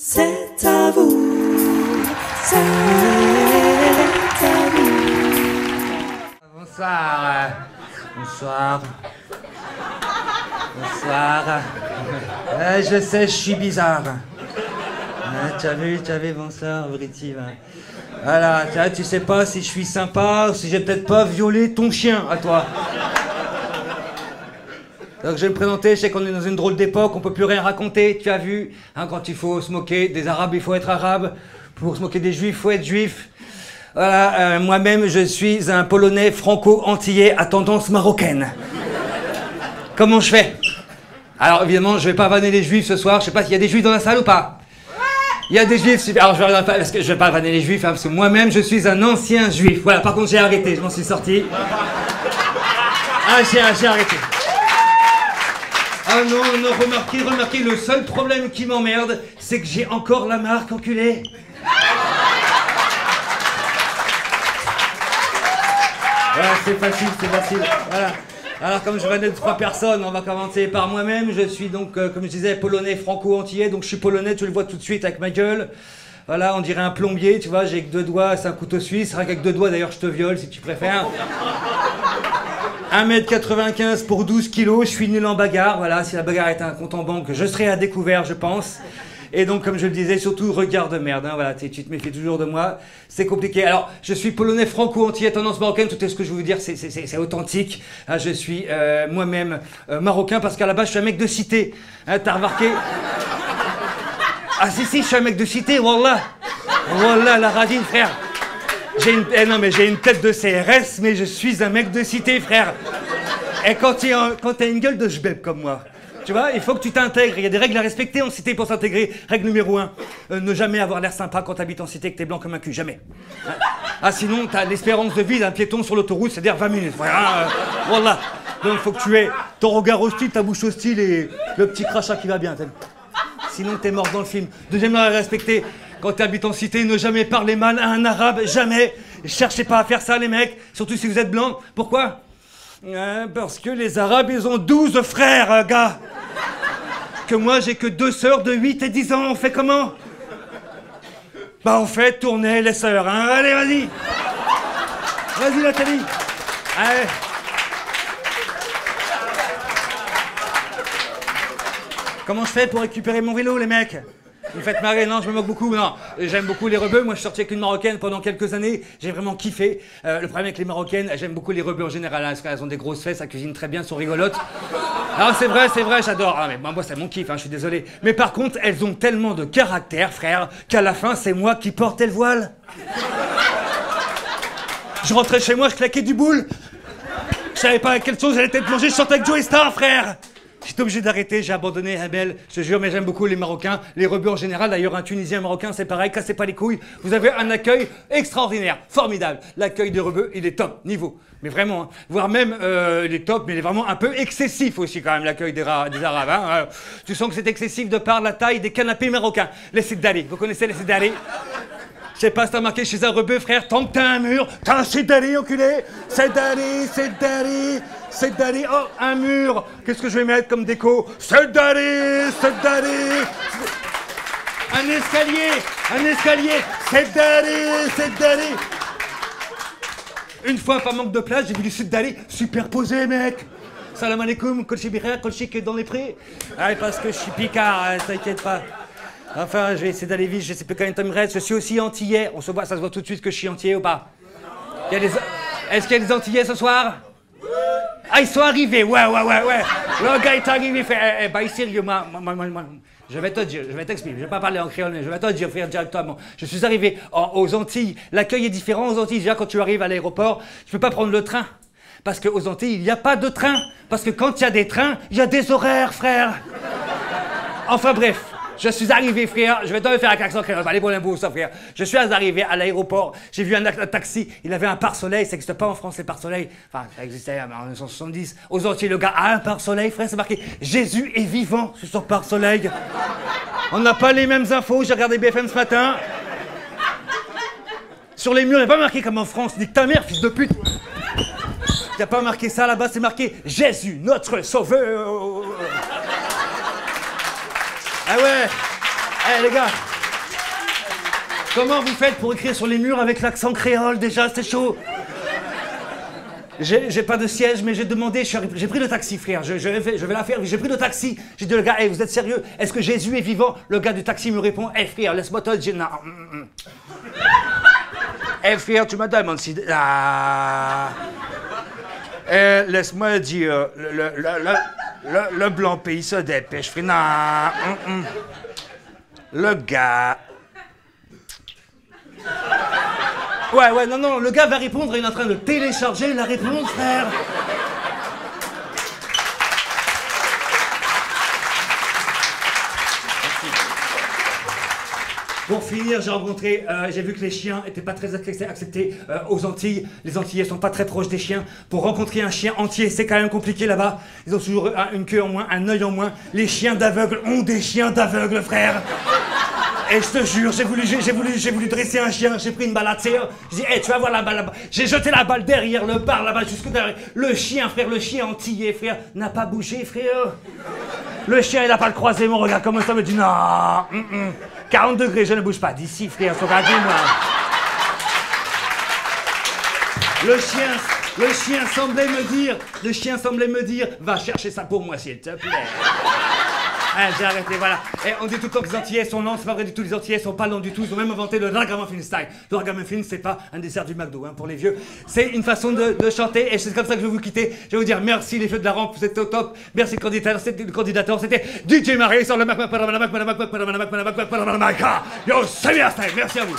C'est à vous, c'est à vous. Bonsoir. Bonsoir. Bonsoir. Je sais, je suis bizarre. T'as vu, bonsoir, Britty. Voilà, tu sais pas si je suis sympa ou si j'ai peut-être pas violé ton chien à toi. Donc je vais me présenter, je sais qu'on est dans une drôle d'époque, on peut plus rien raconter, tu as vu, hein, quand il faut se moquer des Arabes, il faut être arabe, pour se moquer des Juifs, il faut être juif. Voilà, moi-même je suis un Polonais franco-antillais à tendance marocaine. Comment je fais? Alors évidemment, je vais pas vanner les Juifs ce soir, je sais pas s'il y a des Juifs dans la salle ou pas. Il y a des Juifs, alors je vais, parce que je vais pas vanner les Juifs, hein, parce que moi-même je suis un ancien Juif. Voilà, par contre j'ai arrêté, je m'en suis sorti. Ah, j'ai arrêté. Ah non, remarquez, le seul problème qui m'emmerde, c'est que j'ai encore la marque, enculé. Voilà, c'est facile, voilà. Alors comme je venais de 3 personnes, on va commencer par moi-même. Je suis donc, comme je disais, polonais franco-antillais, donc je suis polonais, tu le vois tout de suite avec ma gueule. Voilà, on dirait un plombier, tu vois, j'ai que 2 doigts, c'est un couteau suisse, rien qu'avec 2 doigts d'ailleurs je te viole si tu préfères. 1m95 pour 12 kilos, je suis nul en bagarre, voilà, si la bagarre était un compte en banque, je serais à découvert, je pense. Et donc, comme je le disais, surtout, regard de merde, hein, voilà, tu te méfies toujours de moi, c'est compliqué. Alors, je suis polonais franco-antillais, tendance marocaine, tout ce que je veux vous dire, c'est authentique. Hein, je suis moi-même marocain, parce qu'à la base, je suis un mec de cité. Hein, t'as remarqué? Ah si, je suis un mec de cité, wallah. Wallah, la radine, frère. Non mais j'ai une tête de CRS, mais je suis un mec de cité, frère. Et quand t'as une gueule de jbeb comme moi, tu vois, il faut que tu t'intègres. Il y a des règles à respecter en cité pour s'intégrer. Règle numéro 1, ne jamais avoir l'air sympa quand t'habites en cité, que t'es blanc comme un cul, jamais. Ah sinon, t'as l'espérance de vie d'un piéton sur l'autoroute, c'est-à-dire 20 minutes. Voilà. Donc faut que tu aies ton regard hostile, ta bouche hostile et le petit crachat qui va bien. Sinon t'es mort dans le film. Deuxième règle à respecter. Quand tu habites en cité, ne jamais parler mal à un arabe, jamais. Cherchez pas à faire ça, les mecs, surtout si vous êtes blanc. Pourquoi? Parce que les arabes, ils ont 12 frères, gars. Que moi, j'ai que 2 sœurs de 8 et 10 ans. On fait comment? Bah, on fait tourner les sœurs, hein. Allez, vas-y. Vas-y, Nathalie. Allez. Comment je fais pour récupérer mon vélo, les mecs? Vous me faites marrer, non, je me moque beaucoup, non. J'aime beaucoup les rebeux, moi je suis sorti avec une Marocaine pendant quelques années, j'ai vraiment kiffé. Le problème avec les Marocaines, j'aime beaucoup les rebeux en général, hein, parce qu'elles ont des grosses fesses, elles cuisinent très bien, sont rigolotes. Alors c'est vrai, j'adore, ah, mais moi c'est mon kiff, hein, je suis désolé. Mais par contre, elles ont tellement de caractère, frère, qu'à la fin, c'est moi qui portais le voile. Je rentrais chez moi, je claquais du boule. Je savais pas à quelle chose j'allais peut-être manger, je sortais avec Joey Star, frère. J'étais obligé d'arrêter, j'ai abandonné Abel, je te jure, mais j'aime beaucoup les Marocains, les rebeux en général. D'ailleurs, un Tunisien, un Marocain, c'est pareil, cassez pas les couilles. Vous avez un accueil extraordinaire, formidable. L'accueil des rebeux, il est top, niveau. Mais vraiment, hein. Voire même, il est top, mais il est vraiment un peu excessif aussi quand même, l'accueil des Arabes. Hein. Tu sens que c'est excessif de par la taille des canapés marocains. Les Sidari, vous connaissez les Sidari? Je sais pas si t'as marqué chez un rebeu, frère, tant que t'as un mur, t'as un Sidari, enculé. Sidari. Oh, un mur. Qu'est-ce que je vais mettre comme déco? Sidari. Un escalier. Sidari. Une fois, par manque de place, j'ai vu du Sidari superposé, mec. Salam alaikum, kolchi bihar, kolchi qui est dans les prés. Ah, parce que je suis picard, hein, t'inquiète pas. Enfin, je vais essayer d'aller vite, je sais plus combien de temps il me reste. Je suis aussi antillais. On se voit, ça se voit tout de suite que je suis antillais ou pas? Est-ce qu'il y a des antillais ce soir? Ah, ils sont arrivés, ouais. Le gars est arrivé, fait, bah, sérieux, moi, je vais te dire, je vais t'expliquer, je vais pas parler en créole, mais je vais te dire, frère, directement. Je suis arrivé aux Antilles, l'accueil est différent aux Antilles. Déjà, quand tu arrives à l'aéroport, tu peux pas prendre le train. Parce qu'aux Antilles, il n'y a pas de train. Parce que quand il y a des trains, il y a des horaires, frère. Enfin bref. Je suis arrivé, frère, je vais te faire un accent créole, allez pour l'impôt, ça, frère. Je suis arrivé à l'aéroport, j'ai vu un taxi, il avait un pare-soleil, ça n'existe pas en France, les pare-soleils. Enfin, ça existait en 1970. Aux Antilles, le gars a un pare-soleil, frère, c'est marqué « Jésus est vivant » sur son pare-soleil. On n'a pas les mêmes infos, j'ai regardé BFM ce matin. Sur les murs, il n'y a pas marqué comme en France, nique ta mère, fils de pute. Il n'y a pas marqué ça là-bas, c'est marqué « Jésus, notre sauveur ». Ah ouais. Eh les gars, Comment vous faites pour écrire sur les murs avec l'accent créole déjà? C'est chaud. J'ai pas de siège, mais j'ai demandé, j'ai pris le taxi, frère. Je vais la faire, j'ai pris le taxi. J'ai dit, le gars, hey, vous êtes sérieux? Est-ce que Jésus est vivant? Le gars du taxi me répond, hey frère, laisse-moi te dire, non. Hey frère, tu me demandes si... Ah. Laisse-moi dire, le blanc pays se dépêche, frère. Non. Le gars... Ouais, non, le gars va répondre, il est en train de télécharger la réponse, frère. Pour finir, j'ai vu que les chiens étaient pas très acceptés aux Antilles. Les Antillais sont pas très proches des chiens. Pour rencontrer un chien entier, c'est quand même compliqué là-bas. Ils ont toujours une queue en moins, un œil en moins. Les chiens d'aveugles ont des chiens d'aveugles, frère. Et je te jure, j'ai voulu dresser un chien, j'ai pris une balle à terre. J'ai dit, hey, tu vas voir la balle là-bas. J'ai jeté la balle derrière le bar là-bas, jusque derrière. Le chien, frère, le chien antillais, frère, n'a pas bougé, frère. Le chien, il a pas le croisé, mon regard comme ça, me dit, non, 40 degrés, je ne bouge pas d'ici, frère, regardez-moi. Le chien semblait me dire, va chercher ça pour moi, s'il te plaît. Ah, j'ai arrêté, voilà. Et on dit tout le temps que les Antillais sont lents, c'est pas vrai du tout, les Antillais sont pas lents du tout, ils ont même inventé le ragamuffin style. Le ragamuffin, c'est pas un dessert du McDo, hein, pour les vieux. C'est une façon de chanter, et c'est comme ça que je vais vous quitter. Je vais vous dire merci les feux de la rampe, c'était au top. Merci le candidateur, c'était DJ Marie sur le Mac. Yo, c'est bien, merci à vous.